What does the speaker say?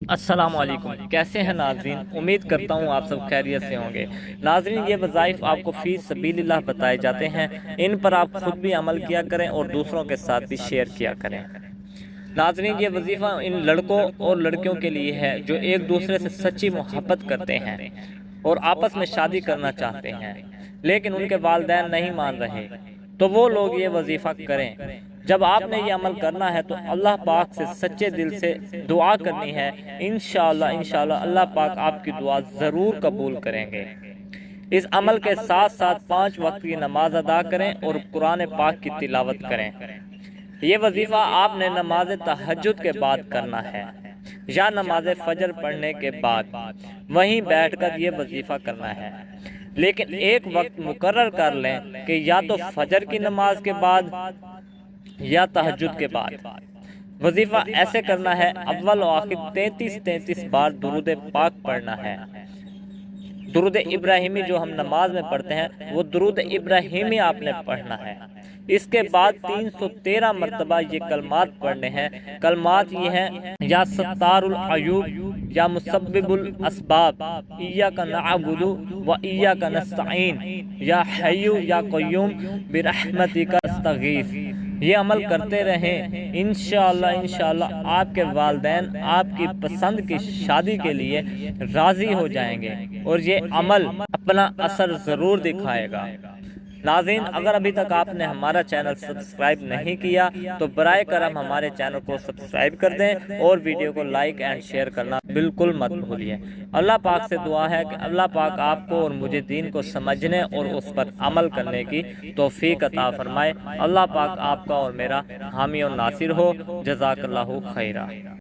السلام علیکم، کیسے ہیں ناظرین؟ امید کرتا ہوں آپ سب خیریت سے ہوں گے۔ ناظرین، یہ وظائف آپ کو فی سبیل اللہ بتائے جاتے ہیں، ان پر آپ خود بھی عمل کیا کریں اور دوسروں کے ساتھ بھی شیئر کیا کریں۔ ناظرین، یہ وظیفہ ان لڑکوں اور لڑکیوں کے لیے ہے جو ایک دوسرے سے سچی محبت کرتے ہیں اور آپس میں شادی کرنا چاہتے ہیں، لیکن ان کے والدین نہیں مان رہے، تو وہ لوگ یہ وظیفہ کریں۔ جب آپ نے یہ عمل کرنا ہے تو اللہ پاک سے سچے دل سے دعا کرنی ہے، انشاءاللہ اللہ پاک آپ کی دعا ضرور قبول کریں گے۔ اس عمل کے ساتھ ساتھ 5 وقت کی نماز ادا کریں اور قرآن پاک کی تلاوت کریں۔ یہ وظیفہ آپ نے نماز تہجد کے بعد کرنا ہے یا نماز فجر پڑھنے کے بعد وہیں بیٹھ کر یہ وظیفہ کرنا ہے، لیکن ایک وقت مقرر کر لیں کہ یا تو فجر کی نماز کے بعد یا تہجد کے بعد۔ وظیفہ ایسے کرنا ہے، اول و آخر 33 بار درود پاک پڑھنا ہے۔ درود ابراہیمی جو ہم نماز میں پڑھتے ہیں وہ درود ابراہیمی آپ نے پڑھنا ہے۔ اس کے بعد 313 مرتبہ یہ کلمات پڑھنے ہیں۔ کلمات یہ ہیں: یا ستار العیوب، یا مسبب الاسباب، ایاک نعبد و ایاک نستعین، یا حی یا قیوم برحمتک استغیث۔ یہ عمل کرتے رہیں، انشاءاللہ آپ کے والدین آپ کی پسند کی شادی کے لیے راضی ہو جائیں گے اور یہ عمل اپنا اثر ضرور دکھائے گا۔ ناظرین، اگر ابھی تک آپ نے ہمارا چینل سبسکرائب نہیں کیا تو برائے کرم ہمارے چینل کو سبسکرائب کر دیں اور ویڈیو کو لائک اینڈ شیئر کرنا بالکل مت بھولیے۔ اللہ پاک سے دعا ہے کہ اللہ پاک آپ کو اور مجھے دین کو سمجھنے اور اس پر عمل کرنے کی توفیق عطا فرمائے۔ اللہ پاک آپ کا اور میرا حامی اور ناصر ہو۔ جزاک اللہ خیرہ۔